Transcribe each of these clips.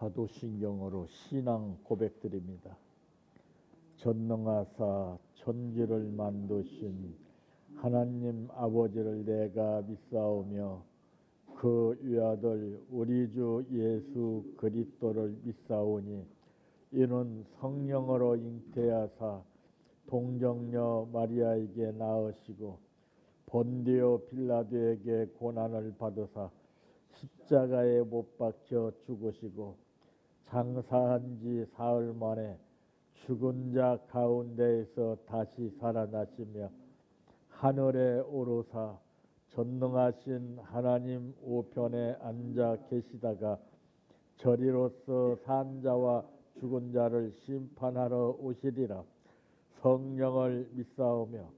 사도신경으로 신앙 고백드립니다. 전능하사 천지를 만드신 하나님 아버지를 내가 믿사오며 그 위아들 우리 주 예수 그리스도를 믿사오니 이는 성령으로 잉태하사 동정녀 마리아에게 낳으시고 본디오 빌라도에게 고난을 받으사 십자가에 못 박혀 죽으시고 장사한 지 사흘 만에 죽은 자 가운데에서 다시 살아나시며 하늘에 오르사 전능하신 하나님 우편에 앉아 계시다가 저리로서 산 자와 죽은 자를 심판하러 오시리라. 성령을 믿사오며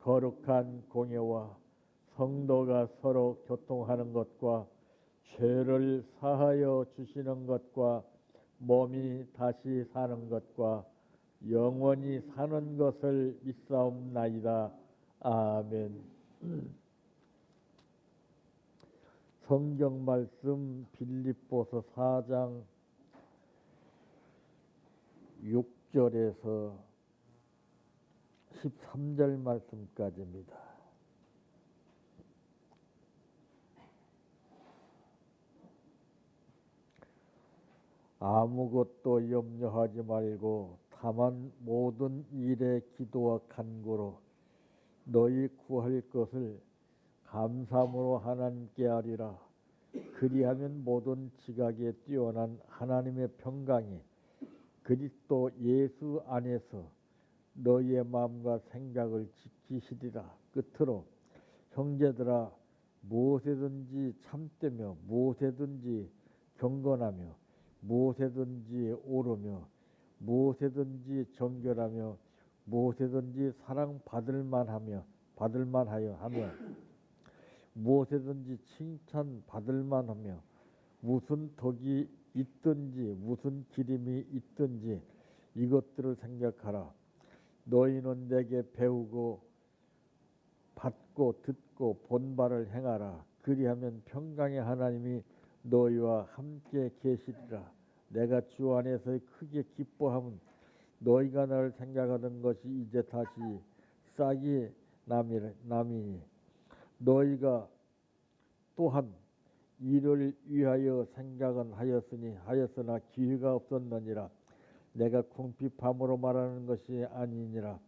거룩한 공예와 성도가 서로 교통하는 것과 죄를 사하여 주시는 것과 몸이 다시 사는 것과 영원히 사는 것을 믿사옵나이다. 아멘. 성경 말씀 빌립보서 4장 6절에서 13절 말씀까지입니다. 아무것도 염려하지 말고 다만 모든 일에 기도와 간구로 너희 구할 것을 감사함으로 하나님께 아리라. 그리하면 모든 지각에 뛰어난 하나님의 평강이 그리스도 예수 안에서 너희의 마음과 생각을 지키시리라. 끝으로 형제들아, 무엇에든지 참되며 무엇에든지 경건하며 무엇에든지 오르며 무엇에든지 정결하며 무엇에든지 사랑받을 만하여 하며 무엇에든지 칭찬받을 만하며 무슨 덕이 있든지 무슨 기림이 있든지 이것들을 생각하라. 너희는 내게 배우고 받고 듣고 본 바를 행하라. 그리하면 평강의 하나님이 너희와 함께 계시리라. 내가 주 안에서 크게 기뻐함은 너희가 나를 생각하던 것이 이제 다시 싹이 남이니 너희가 또한 이를 위하여 생각은 하였으나 기회가 없었느니라. 내가 궁핍함으로 말하는 것이 아니니라.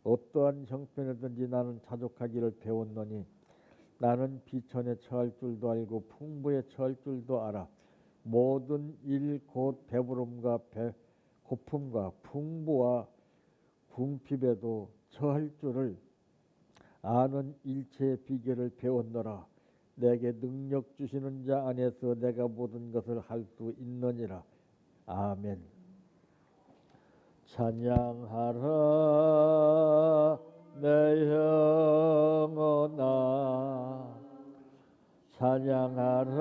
어떠한 형편이든지 나는 자족하기를 배웠노니 나는 비천에 처할 줄도 알고 풍부에 처할 줄도 알아. 모든 일 곧 배부름과 고품과 풍부와 궁핍에도 처할 줄을 아는 일체의 비결을 배웠노라. 내게 능력 주시는 자 안에서 내가 모든 것을 할 수 있느니라. 아멘. 찬양하라 내 영혼아, 찬양하라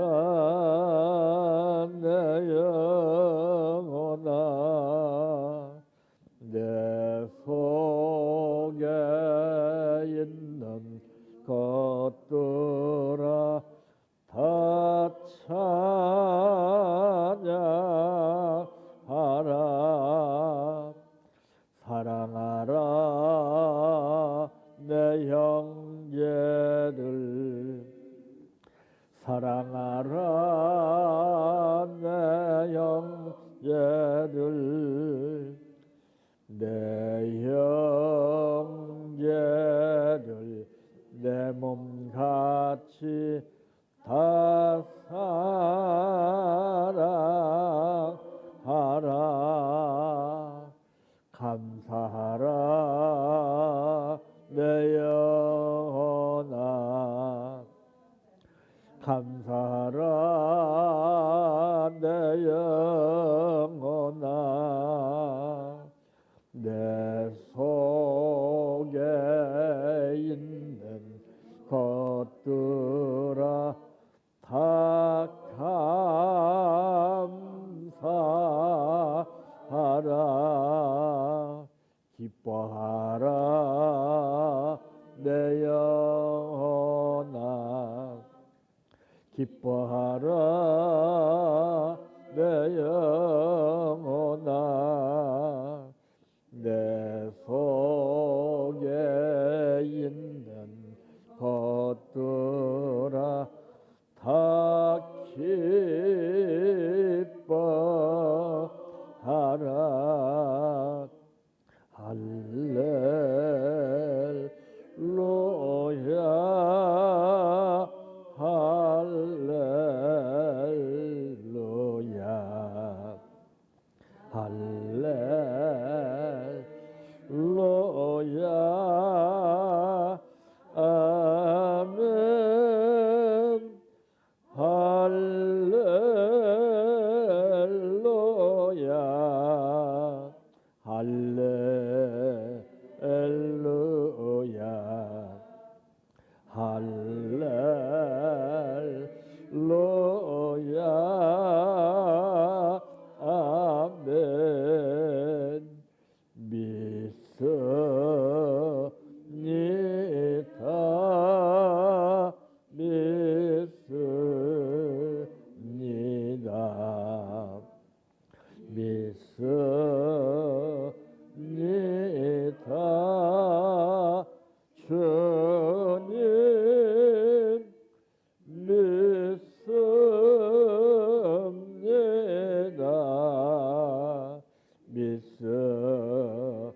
내 영혼아, 내 속에 있는 것들아 다 찬양하라. 사랑하라 내 형제를, 사랑하라 내 형제를, 내 형제를 내 몸같이 다 사랑하라. 감사하라 내 영혼아, 감사하라 내 영혼아, 내 속에 있는 것들아 다 감사하라. 기뻐하라 내 영혼아, 기뻐하라 내 영혼아 내 속에 있는 것들아 다 기뻐하라 할렐루야 할렐루야 할렐루야 아멘 할렐루야 할렐루야 할렐루야 아멘 믿습니다 믿습니다 믿습니다 주님 믿습니다 믿습니다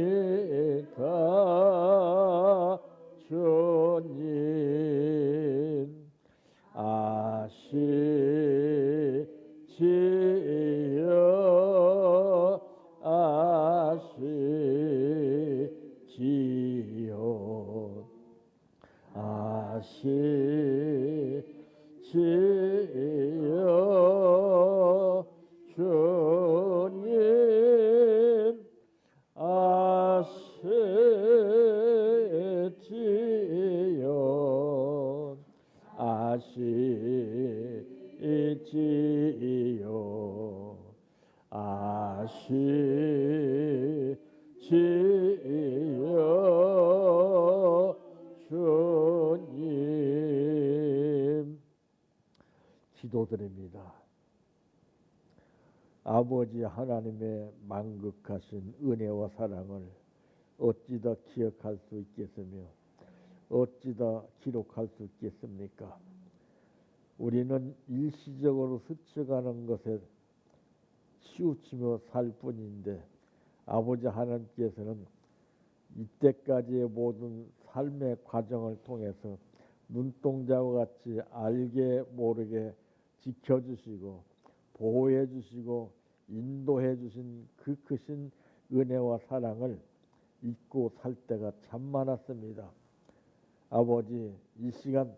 믿습니다 주님 아시지요 아시지요 아시지요 주님 아시지요 아시지요 아시지요 주님 기도드립니다. 아버지 하나님의 만극하신 은혜와 사랑을 어찌다 기억할 수 있겠으며 어찌다 기록할 수 있겠습니까? 우리는 일시적으로 스쳐가는 것에 치우치며 살 뿐인데 아버지 하나님께서는 이때까지의 모든 삶의 과정을 통해서 눈동자와 같이 알게 모르게 지켜주시고 보호해 주시고 인도해 주신 그 크신 은혜와 사랑을 잊고 살 때가 참 많았습니다. 아버지, 이 시간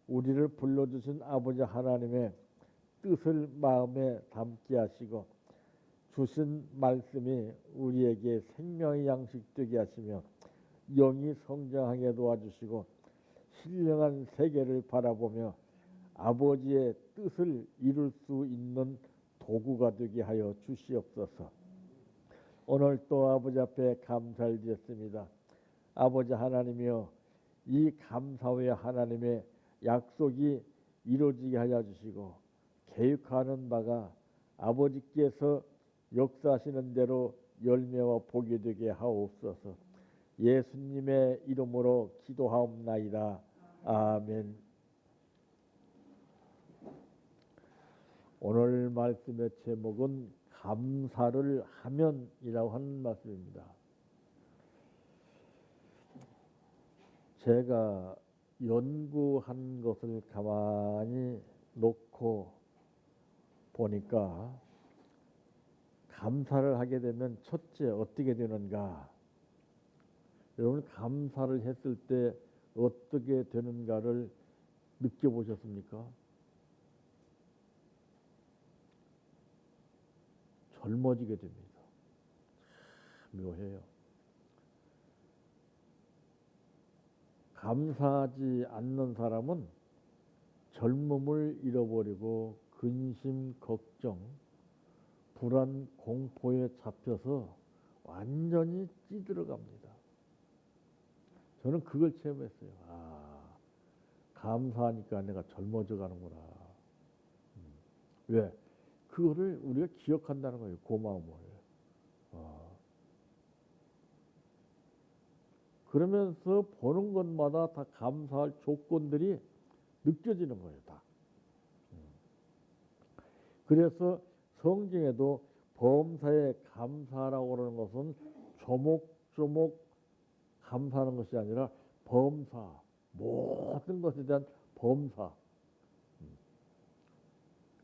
우리를 불러주신 아버지 하나님의 뜻을 마음에 담게 하시고 주신 말씀이 우리에게 생명의 양식 되게 하시며 영이 성장하게 도와주시고 신령한 세계를 바라보며 아버지의 뜻을 이룰 수 있는 도구가 되게 하여 주시옵소서. 오늘 또 아버지 앞에 감사를 드렸습니다. 아버지 하나님이여, 이 감사 후에 하나님의 약속이 이루어지게 하여 주시고 계획하는 바가 아버지께서 역사하시는 대로 열매와 복이 되게 하옵소서. 예수님의 이름으로 기도하옵나이다. 아멘. 오늘 말씀의 제목은 감사를 하면이라고 하는 말씀입니다. 제가 연구한 것을 가만히 놓고 보니까 감사를 하게 되면 첫째 어떻게 되는가? 여러분 감사를 했을 때 어떻게 되는가를 느껴보셨습니까? 젊어지게 됩니다. 묘해요. 감사하지 않는 사람은 젊음을 잃어버리고 근심, 걱정, 불안, 공포에 잡혀서 완전히 찌들어갑니다. 저는 그걸 체험했어요. 감사하니까 내가 젊어져 가는구나. 왜? 그거를 우리가 기억한다는 거예요. 고마움을. 어. 그러면서 보는 것마다 다 감사할 조건들이 느껴지는 거예요. 다. 그래서 성경에도 범사에 감사라고 하는 것은 조목조목 감사하는 것이 아니라 범사, 모든 것에 대한 범사.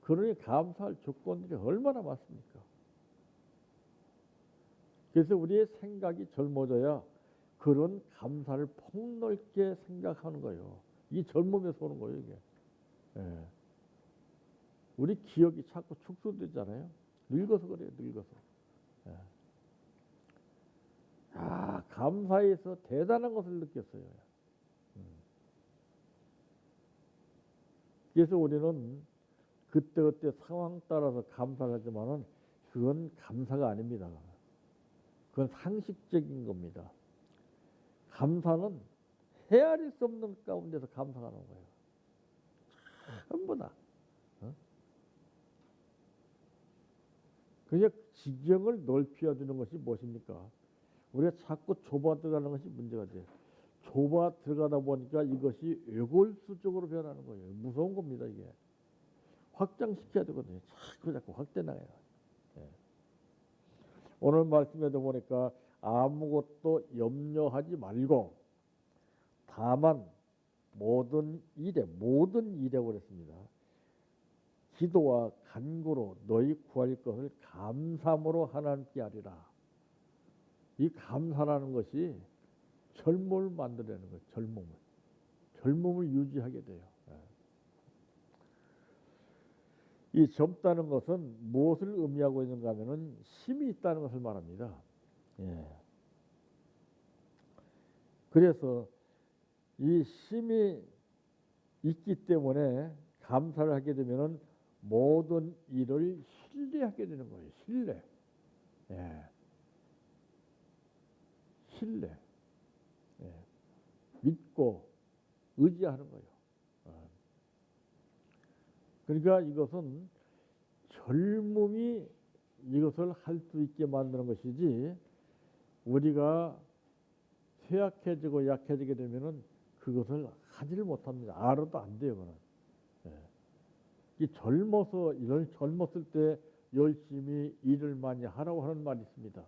그러니 감사할 조건들이 얼마나 많습니까? 그래서 우리의 생각이 젊어져야 그런 감사를 폭넓게 생각하는 거예요. 이 젊음에서 오는 거예요, 이게. 예. 우리 기억이 자꾸 축소되잖아요. 늙어서 그래요, 늙어서. 예. 아, 감사해서 대단한 것을 느꼈어요. 그래서 우리는 그때그때 상황 따라서 감사를 하지만은 그건 감사가 아닙니다. 그건 상식적인 겁니다. 감사는 헤아릴 수 없는 가운데서 감사하는 거예요. 전부 다. 그냥 지경을 넓혀 주는 것이 무엇입니까? 우리가 자꾸 좁아 들어가는 것이 문제가 돼요. 좁아 들어가다 보니까 이것이 외골수적으로 변하는 거예요. 무서운 겁니다, 이게. 확장시켜야 되거든요. 자꾸 확대 나가요. 예. 오늘 말씀에도 보니까 아무것도 염려하지 말고 다만 모든 일에 그랬습니다. 기도와 간구로 너희 구할 것을 감사함으로 하나님께 하리라. 이 감사라는 것이 젊음을 만들어내는 거예요. 젊음을 유지하게 돼요. 이 젊다는 것은 무엇을 의미하고 있는가 하면은 힘이 있다는 것을 말합니다. 예. 그래서 이 힘이 있기 때문에 감사를 하게 되면은 모든 일을 신뢰하게 되는 거예요. 신뢰. 예. 신뢰. 예. 믿고 의지하는 거예요. 그러니까 이것은 젊음이 이것을 할 수 있게 만드는 것이지 우리가 쇠약해지고 약해지게 되면은 그것을 하지를 못합니다. 알아도 안 돼요, 그는. 이 젊었을 때 열심히 일을 많이 하라고 하는 말이 있습니다.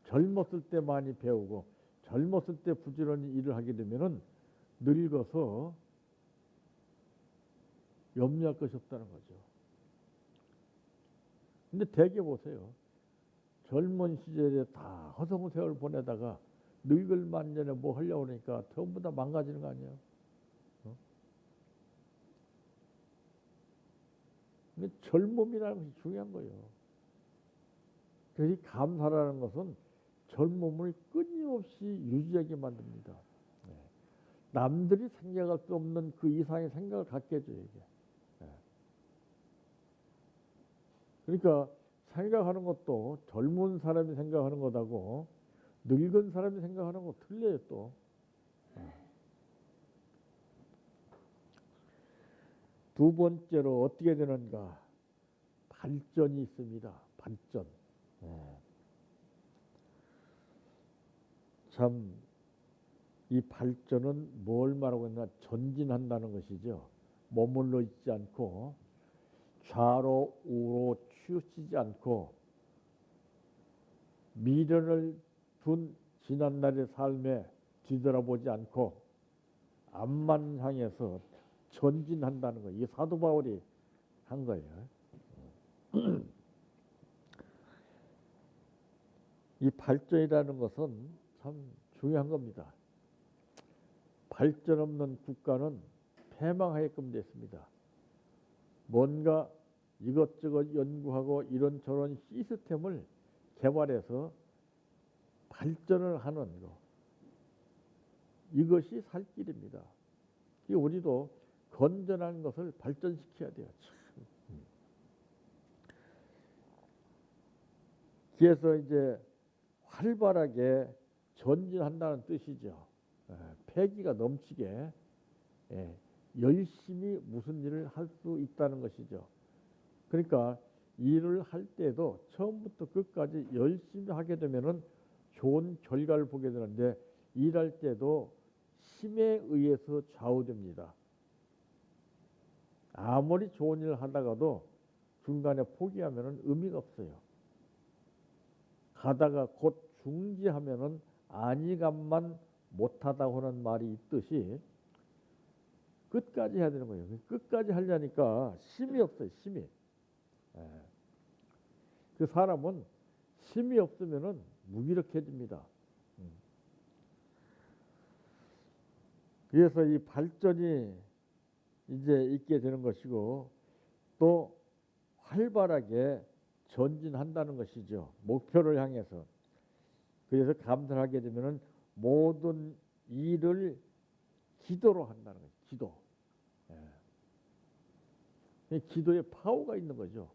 젊었을 때 많이 배우고 젊었을 때 부지런히 일을 하게 되면은 늙어서 염려할 것이 없다는 거죠. 근데 대개 보세요. 젊은 시절에 다 허송세월 보내다가 늙을 만전에 뭐 하려고 그러니까 전부 다 망가지는 거 아니에요. 근데 젊음이라는 것이 중요한 거예요. 그래서 이 감사라는 것은 젊음을 끊임없이 유지하게 만듭니다. 남들이 생각할 수 없는 그 이상의 생각을 갖게 해줘요, 이게. 그러니까 생각하는 것도 젊은 사람이 생각하는 것하고 늙은 사람이 생각하는 거 틀려요, 또. 두 번째로 어떻게 되는가? 발전이 있습니다. 발전. 참, 이 발전은 뭘 말하고 있나? 전진한다는 것이죠. 머물러 있지 않고 좌로 우로 치우치지 않고 미련을 둔 지난날의 삶에 뒤돌아보지 않고 앞만 향해서 전진한다는 거예요. 이게 사도 바울이 한 거예요. 이 발전이라는 것은 참 중요한 겁니다. 발전 없는 국가는 패망하게끔 됐습니다. 뭔가 이것저것 연구하고 이런저런 시스템을 개발해서 발전을 하는 거. 이것이 살 길입니다. 우리도 건전한 것을 발전시켜야 돼요. 참. 그래서 이제 활발하게 전진한다는 뜻이죠. 패기가 넘치게 열심히 무슨 일을 할 수 있다는 것이죠. 그러니까 일을 할 때도 처음부터 끝까지 열심히 하게 되면은 좋은 결과를 보게 되는데 일할 때도 힘에 의해서 좌우됩니다. 아무리 좋은 일을 하다가도 중간에 포기하면은 의미가 없어요. 가다가 곧 중지하면은 안위감만 못하다고 하는 말이 있듯이 끝까지 해야 되는 거예요. 끝까지 하려니까 힘이 없어요. 힘이. 그 사람은 힘이 없으면은 무기력해집니다. 그래서 이 발전이 이제 있게 되는 것이고 또 활발하게 전진한다는 것이죠. 목표를 향해서. 그래서 감사를 하게 되면은 모든 일을 기도로 한다는 거예요. 기도. 기도에 파워가 있는 거죠.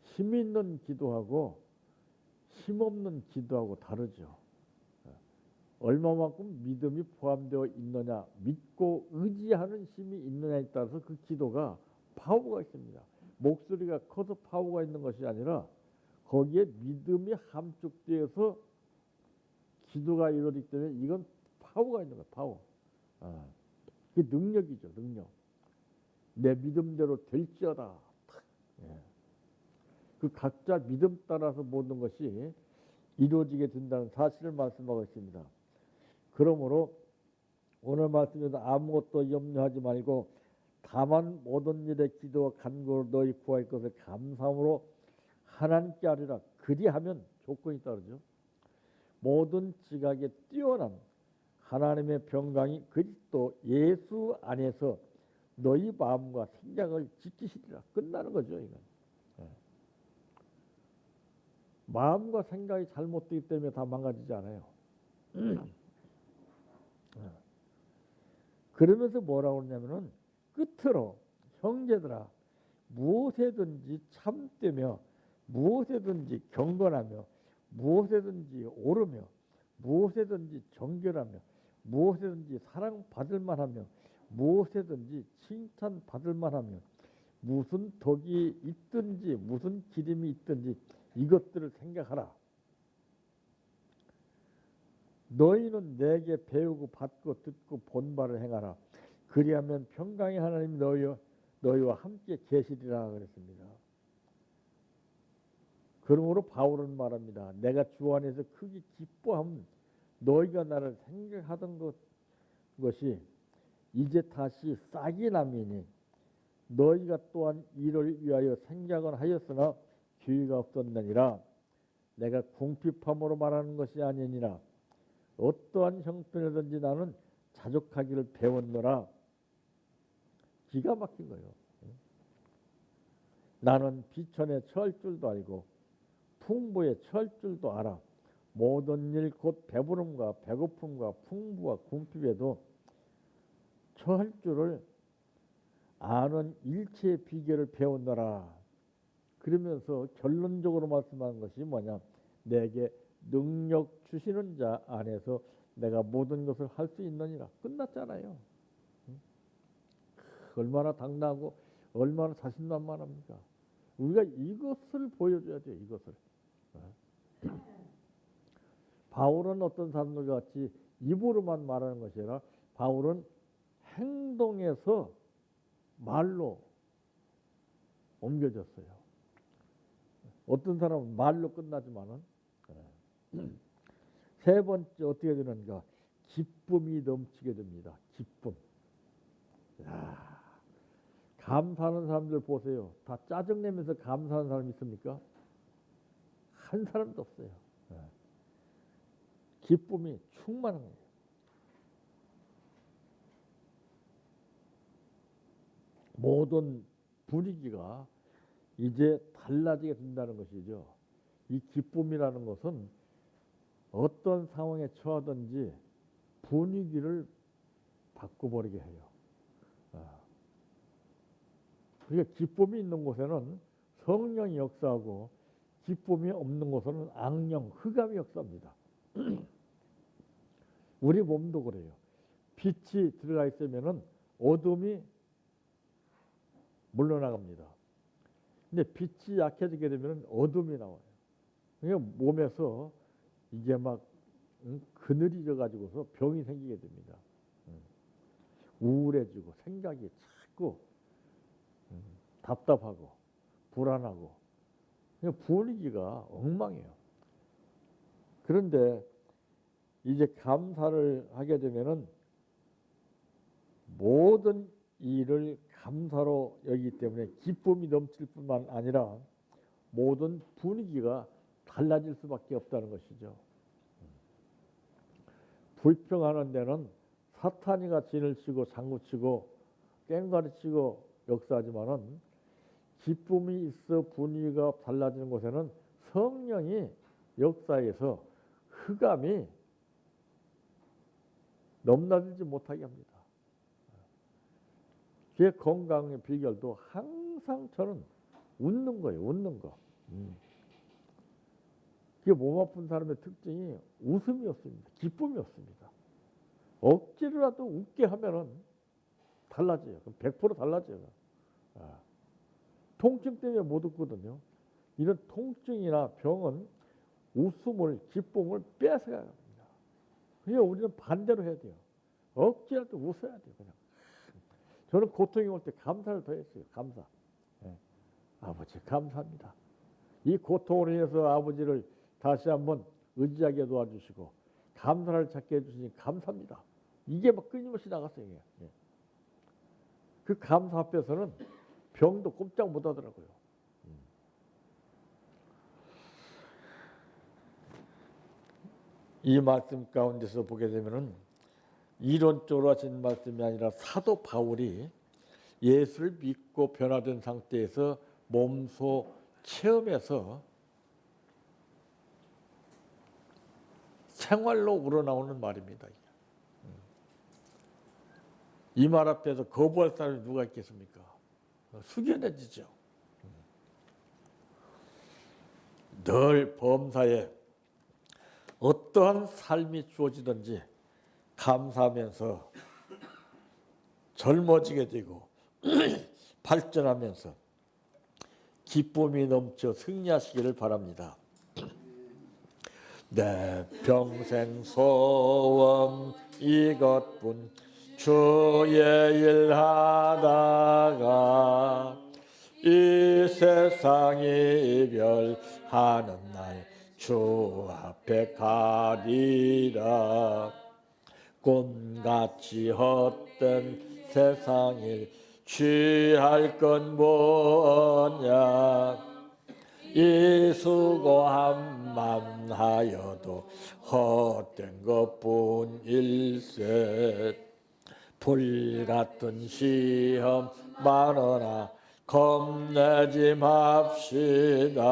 힘 있는 기도하고 힘 없는 기도하고 다르죠. 얼마만큼 믿음이 포함되어 있느냐, 믿고 의지하는 힘이 있느냐에 따라서 그 기도가 파워가 있습니다. 목소리가 커서 파워가 있는 것이 아니라 거기에 믿음이 함축되어서 기도가 이루어지기 때문에 이건 파워가 있는 거예요. 파워. 그게 능력이죠. 능력. 내 믿음대로 될지어다. 그 각자 믿음 따라서 모든 것이 이루어지게 된다는 사실을 말씀하고 있습니다. 그러므로 오늘 말씀에서 아무것도 염려하지 말고 다만 모든 일에 기도와 간구로 너희 구할 것을 감사함으로 하나님께 하리라. 그리하면 조건이 따르죠. 모든 지각에 뛰어난 하나님의 평강이 그리스도 예수 안에서 너희 마음과 생각을 지키시리라. 끝나는 거죠. 이건. 마음과 생각이 잘못되기 때문에 다 망가지지 않아요. 그러면서 뭐라고 그러냐면은 끝으로 형제들아 무엇에든지 참되며 무엇에든지 경건하며 무엇에든지 오르며 무엇에든지 정결하며 무엇에든지 사랑받을 만하며 무엇에든지 칭찬받을 만하며 무슨 덕이 있든지 무슨 기림이 있든지 이것들을 생각하라. 너희는 내게 배우고 받고 듣고 본 바를 행하라. 그리하면 평강의 하나님이 너희와 함께 계시리라 그랬습니다. 그러므로 바울은 말합니다. 내가 주 안에서 크게 기뻐함 너희가 나를 생각하던 것이 이제 다시 싹이 남이니 너희가 또한 이를 위하여 생각은 하였으나 기회가 없었느니라. 내가 궁핍함으로 말하는 것이 아니니라. 어떠한 형편이든지 나는 자족하기를 배웠노라. 기가 막힌 거예요. 나는 비천에 처할 줄도 알고 풍부에 처할 줄도 알아. 모든 일 곧 배부름과 배고픔과 풍부와 궁핍에도 처할 줄을 아는 일체의 비결을 배웠노라. 그러면서 결론적으로 말씀하는 것이 뭐냐? 내게 능력 주시는 자 안에서 내가 모든 것을 할 수 있느니라. 끝났잖아요. 얼마나 당당하고 얼마나 자신만만합니까? 우리가 이것을 보여줘야 돼요. 이것을. 바울은 어떤 사람들 같이 입으로만 말하는 것이 아니라 바울은 행동에서 말로 옮겨졌어요. 어떤 사람은 말로 끝나지만은 세 번째 어떻게 되는가? 기쁨이 넘치게 됩니다. 기쁨. 야, 감사하는 사람들 보세요. 다 짜증내면서 감사하는 사람 있습니까? 한 사람도 없어요. 기쁨이 충만한 거예요. 모든 분위기가 이제 달라지게 된다는 것이죠. 이 기쁨이라는 것은 어떤 상황에 처하든지 분위기를 바꿔버리게 해요. 그러니까 기쁨이 있는 곳에는 성령이 역사하고 기쁨이 없는 곳에는 악령, 흑암이 역사합니다. 우리 몸도 그래요. 빛이 들어가 있으면은 어둠이 물러나갑니다. 근데 빛이 약해지게 되면 어둠이 나와요. 그러니까 몸에서 이게 막 그늘이 져 가지고서 병이 생기게 됩니다. 우울해지고 생각이 자꾸 답답하고 불안하고 분위기가 엉망이에요. 그런데 이제 감사를 하게 되면은 모든 일을 감사로 여기기 때문에 기쁨이 넘칠 뿐만 아니라 모든 분위기가 달라질 수밖에 없다는 것이죠. 불평하는 데는 사탄이가 진을 치고 장구치고 꽹과리 치고 역사하지만은 기쁨이 있어 분위기가 달라지는 곳에는 성령이 역사에서 흑암이 넘나들지 못하게 합니다. 제 건강의 비결도 항상 저는 웃는 거예요. 웃는 거. 그게 몸 아픈 사람의 특징이 웃음이 없습니다. 기쁨이 없습니다. 억지로라도 웃게 하면은 달라져요. 100% 달라져요. 통증 때문에 못 웃거든요. 이런 통증이나 병은 웃음을, 기쁨을 뺏어가야 합니다. 그러니까 우리는 반대로 해야 돼요. 억지라도 웃어야 돼요. 그냥. 저는 고통이 올 때 감사를 더 했어요. 감사. 아버지 감사합니다. 이 고통으로 인해서 아버지를 다시 한번 의지하게 도와주시고 감사를 찾게 해주시니 감사합니다. 이게 막 끊임없이 나갔어요. 그 감사 앞에서는 병도 꼼짝 못 하더라고요. 이 말씀 가운데서 보게 되면은 이론적으로 하신 말씀이 아니라 사도 바울이 예수를 믿고 변화된 상태에서 몸소 체험해서 생활로 우러나오는 말입니다. 이 말 앞에서 거부할 사람이 누가 있겠습니까? 숙연해지죠. 늘 범사에 어떠한 삶이 주어지든지 감사하면서 젊어지게 되고 발전하면서 기쁨이 넘쳐 승리하시기를 바랍니다. 내 평생 소원 이것뿐 주의 일 하다가 이 세상 이별하는 날 주 앞에 가리라. 꿈같이 헛된 세상 일 취할 건 뭐냐. 이 수고함만 하여도 헛된 것뿐일세. 불같은 시험 많으나 겁내지 맙시다.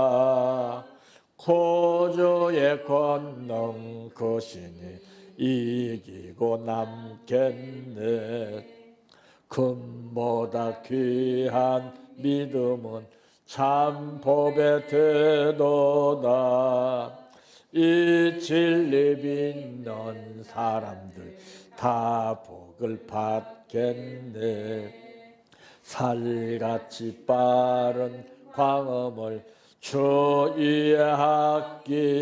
고조의 권능 크시니 이기고 남겠네. 금보다 귀한 믿음은 참 법의 태도다. 이 진리 믿는 사람들 다 복을 받겠네. 살같이 빠른 광음을 주 위에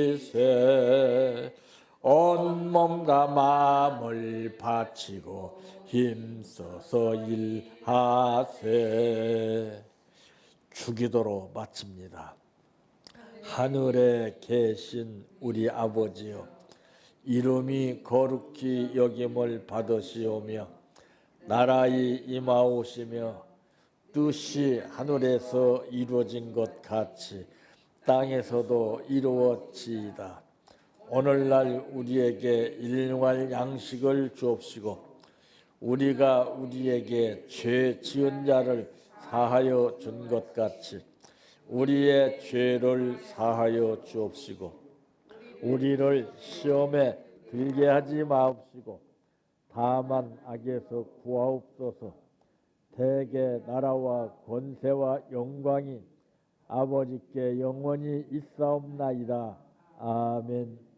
아끼세. 온몸과 마음을 바치고 힘써서 일하세. 주기도로 마칩니다. 하늘에 계신 우리 아버지여, 이름이 거룩히 여김을 받으시오며 나라의 임하오시며 뜻이 하늘에서 이루어진 것 같이 땅에서도 이루어지이다. 오늘날 우리에게 일용할 양식을 주옵시고 우리가 우리에게 죄 지은 자를 사하여 준 것 같이 우리의 죄를 사하여 주옵시고 우리를 시험에 들게 하지 마옵시고 다만 악에서 구하옵소서. 대개 나라와 권세와 영광이 아버지께 영원히 있사옵나이다. 아멘.